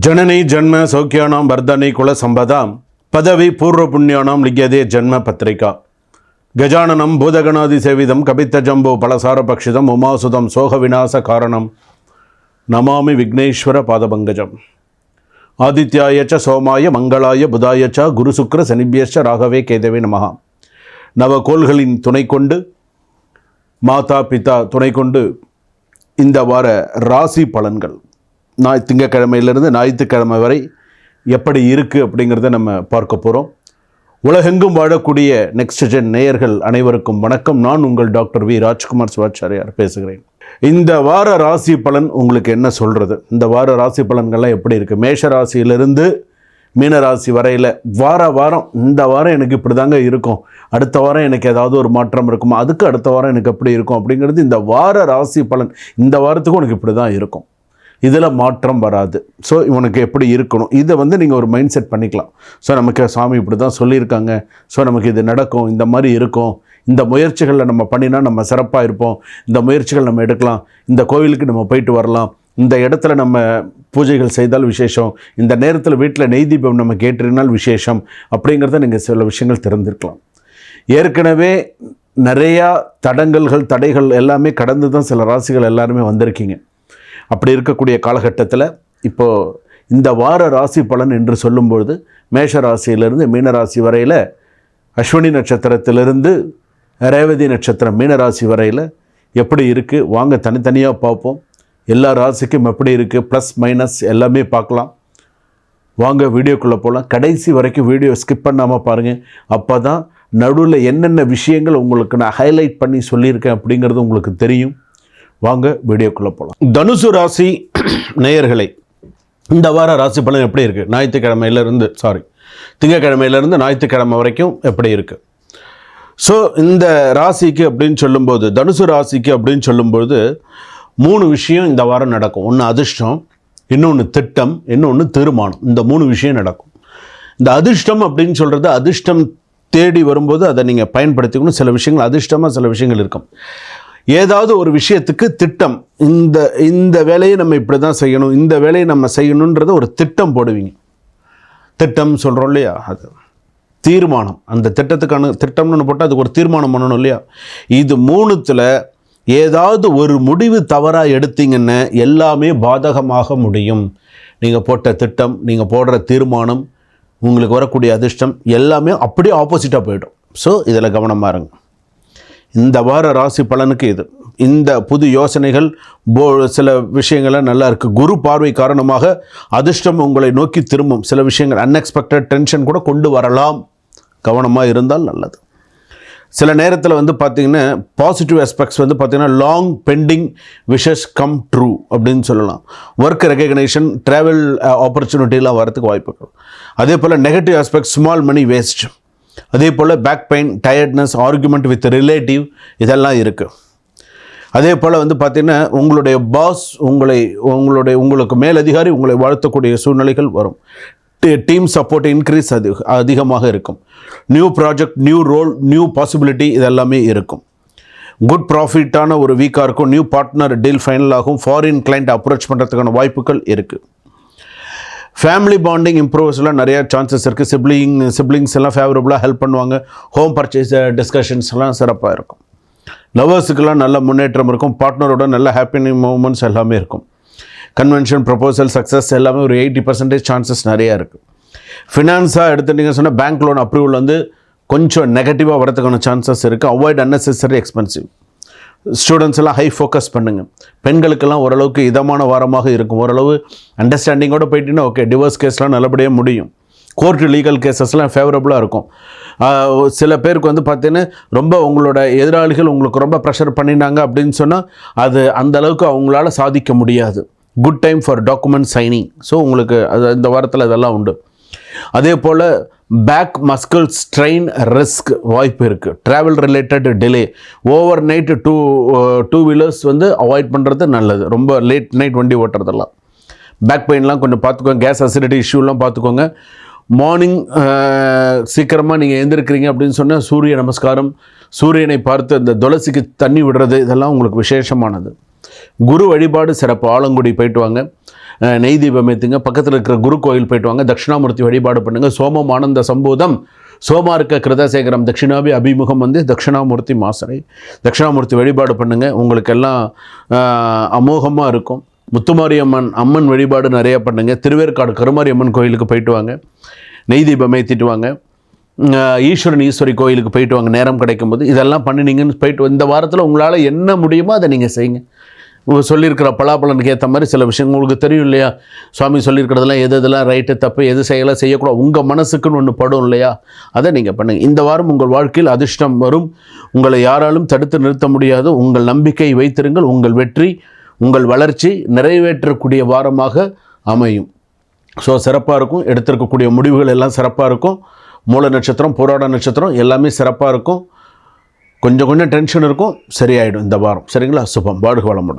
जननी जन्म सौख्यानां वर्धनी कुल संपदां पदवी पूर्व पुण्यानां लिख्यते जन्म पत्रिका गजाननं भूतगणादिसेवितं कपित्तजम्बो फलसारभक्षितम् उमासुतं सोहविनाशकारणं नमामि विघ्नेश्वर पादपङ्कजम् आदित्याय च सोमाय मंगलाय बुधाय च गुरुशुक्र शनिभ्यश्च राघवे केतवे नमः நவகோள்களின் துணை கொண்டு மாதா பிதா துணை கொண்டு இந்த வார ராசி பலன்கள் திங்கக்கிழமையிலிருந்து ஞாயிற்றுக்கிழமை வரை எப்படி இருக்குது அப்படிங்கிறத நம்ம பார்க்க போகிறோம். உலகெங்கும் வாழக்கூடிய நெக்ஸ்ட் ஜென் நேயர்கள் அனைவருக்கும் வணக்கம். நான் உங்கள் டாக்டர் வி ராஜ்குமார் சிவாச்சாரியார் பேசுகிறேன். இந்த வார ராசி பலன் உங்களுக்கு என்ன சொல்கிறது? இந்த வார ராசி பலன்கள்லாம் எப்படி இருக்குது? மேஷ ராசியிலிருந்து மீனராசி வரையில் வாரம் இந்த வாரம் எனக்கு இப்படி தாங்க இருக்கும், அடுத்த வாரம் எனக்கு ஏதாவது ஒரு மாற்றம் இருக்குமா, அதுக்கு அடுத்த வாரம் எனக்கு எப்படி இருக்கும் அப்படிங்கிறது இந்த வார ராசி பலன். இந்த வாரத்துக்கும் உனக்கு இப்படி தான் இருக்கும், இதில் மாற்றம் வராது. ஸோ இவனுக்கு எப்படி இருக்கணும், இதை நீங்கள் ஒரு மைண்ட் செட் பண்ணிக்கலாம். ஸோ நமக்கு சாமி இப்படி தான் சொல்லியிருக்காங்க, ஸோ நமக்கு இது நடக்கும், இந்த மாதிரி இருக்கும், இந்த முயற்சிகளில் நம்ம பண்ணினா நம்ம சிறப்பாக இருப்போம், இந்த முயற்சிகள் நம்ம எடுக்கலாம், இந்த கோவிலுக்கு நம்ம போயிட்டு வரலாம், இந்த இடத்துல நம்ம பூஜைகள் செய்தால் விசேஷம், இந்த நேரத்தில் வீட்டில் நெய் தீபம் நம்ம கேட்டிருந்தால் விசேஷம் அப்படிங்கிறத நீங்கள் சில விஷயங்கள் தெரிஞ்சிருக்கலாம். ஏற்கனவே நிறையா தடைகள் எல்லாமே கடந்து தான் சில ராசிகள் எல்லாருமே வந்திருக்கீங்க. அப்படி இருக்கக்கூடிய காலகட்டத்தில் இப்போது இந்த வார ராசி பலன் என்று சொல்லும்பொழுது மேஷ ராசியிலிருந்து மீனராசி வரையில், அஸ்வினி நட்சத்திரத்திலிருந்து ரேவதி நட்சத்திரம் மீனராசி வரையில் எப்படி இருக்குது வாங்க தனித்தனியாக பார்ப்போம். எல்லா ராசிக்கும் எப்படி இருக்குது, ப்ளஸ் மைனஸ் எல்லாமே பார்க்கலாம். வாங்க வீடியோக்குள்ளே போகலாம். கடைசி வரைக்கும் வீடியோ ஸ்கிப் பண்ணாமல் பாருங்கள். அப்போ தான் நடுவில் என்னென்ன விஷயங்கள் உங்களுக்கு நான் ஹைலைட் பண்ணி சொல்லியிருக்கேன் அப்படிங்கிறது உங்களுக்கு தெரியும். வாங்க வீடியோக்குள்ளே போகலாம். தனுசு ராசி நேயர்களை, இந்த வார ராசி பலன் எப்படி இருக்குது? திங்கக்கிழமையிலேருந்து ஞாயிற்றுக்கிழமை வரைக்கும் எப்படி இருக்குது? ஸோ இந்த ராசிக்கு அப்படின்னு சொல்லும்போது, தனுசு ராசிக்கு அப்படின்னு சொல்லும்போது 3 விஷயம் இந்த வாரம் நடக்கும். ஒன்று அதிர்ஷ்டம், இன்னொன்று திட்டம், இன்னொன்று தீர்மானம். இந்த 3 விஷயம் நடக்கும். இந்த அதிர்ஷ்டம் அப்படின்னு சொல்கிறது, அதிர்ஷ்டம் தேடி வரும்போது அதை நீங்கள் பயன்படுத்திக்கணும். சில விஷயங்கள் அதிர்ஷ்டமாக சில விஷயங்கள் இருக்கும். ஏதாவது ஒரு விஷயத்துக்கு திட்டம், இந்த வேலையை நம்ம இப்படி தான் செய்யணும், இந்த வேலையை நம்ம செய்யணுன்றத ஒரு திட்டம் போடுவீங்க. திட்டம் சொல்கிறோம் இல்லையா, அது தீர்மானம். அந்த திட்டத்துக்கான திட்டம்னு போட்டால் அதுக்கு ஒரு தீர்மானம் பண்ணணும் இல்லையா. இது 3த்தில் ஏதாவது ஒரு முடிவு தவறாக எடுத்தீங்கன்னு எல்லாமே பாதகமாக முடியும். நீங்கள் போட்ட திட்டம், நீங்கள் போடுற தீர்மானம், உங்களுக்கு வரக்கூடிய அதிர்ஷ்டம் எல்லாமே அப்படியே ஆப்போசிட்டாக போயிடும். ஸோ இதில் கவனமாக இருங்க. இந்த வார ராசி பலனுக்கு இது இந்த புது யோசனைகள் சில விஷயங்கள்லாம் நல்லா இருக்குது. குரு பார்வை காரணமாக அதிர்ஷ்டம் உங்களை நோக்கி திரும்பும். சில விஷயங்கள் அன்எக்ஸ்பெக்டட் டென்ஷன் கூட கொண்டு வரலாம். கவனமாக இருந்தால் நல்லது. சில நேரத்தில் பார்த்திங்கன்னா பாசிட்டிவ் ஆஸ்பெக்ட்ஸ் பார்த்திங்கன்னா long pending wishes come true அப்படின்னு சொல்லலாம். ஒர்க் ரெகக்னேஷன், ட்ராவல் ஆப்பர்ச்சுனிட்டிலாம் வரத்துக்கு வாய்ப்புகள். அதே போல் negative aspect, small money waste. அதே போல் back pain, tiredness, argument with relative, இதெல்லாம் இருக்குது. அதே போல் பார்த்திங்கன்னா உங்களுடைய பாஸ் உங்களுக்கு மேலதிகாரி உங்களை வாழ்த்தக்கூடிய சூழ்நிலைகள் வரும். டீம் சப்போர்ட் இன்க்ரீஸ் அதிகமாக இருக்கும். New project, new role, new possibility இதெல்லாமே இருக்கும். குட் ப்ராஃபிட்டான ஒரு வீக்காக இருக்கும். நியூ பார்ட்னர் டீல் ஃபைனல் ஆகும். ஃபாரின் கிளைண்ட் அப்ரோச் பண்ணுறதுக்கான வாய்ப்புகள் இருக்குது. ஃபேமிலி பாண்டிங் இம்ப்ரூவ்ஸ்லாம் நிறையா சான்சஸ் இருக்குது. சிப்ளிங்ஸ் எல்லாம் ஃபேவரபுளாக ஹெல்ப் பண்ணுவாங்க. ஹோம் பர்ச்சேஸ் டிஸ்கஷன்ஸ் எல்லாம் சிறப்பாக இருக்கும். லவர்ஸுக்கெல்லாம் நல்ல முன்னேற்றம் இருக்கும். பார்ட்னரோட நல்ல ஹாப்பி மூமெண்ட்ஸ் எல்லாமே இருக்கும். கன்வென்ஷன், ப்ரப்போசல், சக்ஸஸ் எல்லாமே ஒரு 80% சான்சஸ் நிறையா இருக்குது. ஃபினான்ஸாக எடுத்துட்டிங்கன்னு சொன்னால் பேங்க் லோன் அப்ரூவல் கொஞ்சம் நெகட்டிவாக வரதுக்கான சான்சஸ் இருக்குது. Avoid unnecessary expensive. ஸ்டூடெண்ட்ஸ் எல்லாம் ஹை ஃபோக்கஸ் பண்ணுங்கள். பெண்களுக்கெல்லாம் ஓரளவுக்கு இதமான வாரமாக இருக்கும். ஓரளவு அண்டர்ஸ்டாண்டிங்கோடு போயிட்டீங்கன்னா ஓகே, டிவோர்ஸ் கேஸ்லாம் நல்லபடியாக முடியும். கோர்ட்டு லீகல் கேசஸ்லாம் ஃபேவரபுளாக இருக்கும். சில பேருக்கு பார்த்தீங்கன்னா ரொம்ப உங்களோட எதிராளிகள் உங்களுக்கு ரொம்ப ப்ரெஷர் பண்ணினாங்க அப்படின்னு சொன்னால் அது அந்தளவுக்கு அவங்களால சாதிக்க முடியாது. Good time for document signing. So உங்களுக்கு அது இந்த வாரத்தில் இதெல்லாம் உண்டு. அதே போல் பேக் மஸ்கிள் ஸ்ட்ரெயின் ரிஸ்க் வாய்ப்பு இருக்குது. Travel related delay, overnight two wheelers avoid பண்ணுறது நல்லது. ரொம்ப லேட் நைட் வண்டி ஓட்டுறதெல்லாம். பேக் பெயின்லாம் கொஞ்சம் பார்த்துக்கோங்க. கேஸ் அசிடிட்டி இஷ்யூலாம் பார்த்துக்கோங்க. மார்னிங் சீக்கிரமாக நீங்கள் எழுந்திருக்கிறீங்க அப்படின்னு சொன்னால் சூரிய நமஸ்காரம், சூரியனை பார்த்து அந்த துளசிக்கு தண்ணி விடுறது, இதெல்லாம் உங்களுக்கு விசேஷமானது. குரு வழிபாடு சிறப்பு. ஆலங்குடி போயிட்டு வாங்க. நெய் தீபம் ஏற்றுங்க. பக்கத்தில் இருக்கிற குரு கோயில் போயிட்டு வாங்க. தட்சிணாமூர்த்தி வழிபாடு பண்ணுங்கள். சோமம் ஆனந்த சம்பூதம் சோமார்க்க கிருதசேகரம் தட்சிணாபி அபிமுகம் வந்து தட்சிணாமூர்த்தி மாசனை. தட்சிணாமூர்த்தி வழிபாடு பண்ணுங்கள். உங்களுக்கெல்லாம் அமோகமாக இருக்கும். முத்துமாரியம்மன் அம்மன் வழிபாடு நிறையா பண்ணுங்கள். திருவேற்காடு கருமாரியம்மன் கோயிலுக்கு போயிட்டு வாங்க. நெய் தீபம் ஏற்றிட்டு வாங்க. ஈஸ்வரன் ஈஸ்வரி கோயிலுக்கு போயிட்டு வாங்க நேரம் கிடைக்கும்போது. இதெல்லாம் பண்ணினீங்கன்னு போயிட்டு இந்த வாரத்தில் உங்களால் என்ன முடியுமோ அதை நீங்கள் செய்யுங்க. சொல்லியிருக்கிற பலாபலனுக்கு ஏற்ற மாதிரி சில விஷயங்கள் உங்களுக்கு தெரியும் இல்லையா? சுவாமி சொல்லியிருக்கிறதெல்லாம் எதெல்லாம் ரைட்டு தப்பு, எது செய்யலாம் செய்யக்கூடாது, உங்கள் மனசுக்குன்னு ஒன்று படும் இல்லையா? அதை நீங்கள் பண்ணுங்கள். இந்த வாரம் உங்கள் வாழ்க்கையில் அதிர்ஷ்டம் வரும். உங்களை யாராலும் தடுத்து நிறுத்த முடியாது. உங்கள் நம்பிக்கை வைத்திருங்கள். உங்கள் வெற்றி, உங்கள் வளர்ச்சி நிறைவேற்றக்கூடிய வாரமாக அமையும். ஸோ சிறப்பாக இருக்கும். எடுத்திருக்கக்கூடிய முடிவுகள் எல்லாம் சிறப்பாக இருக்கும். மூல நட்சத்திரம், போராட நட்சத்திரம் எல்லாமே சிறப்பாக இருக்கும். கொஞ்சம் டென்ஷன் இருக்கும், சரியாயிடும் இந்த வாரம். சரிங்களா? சுபம். வாழ்க வளமுடன்.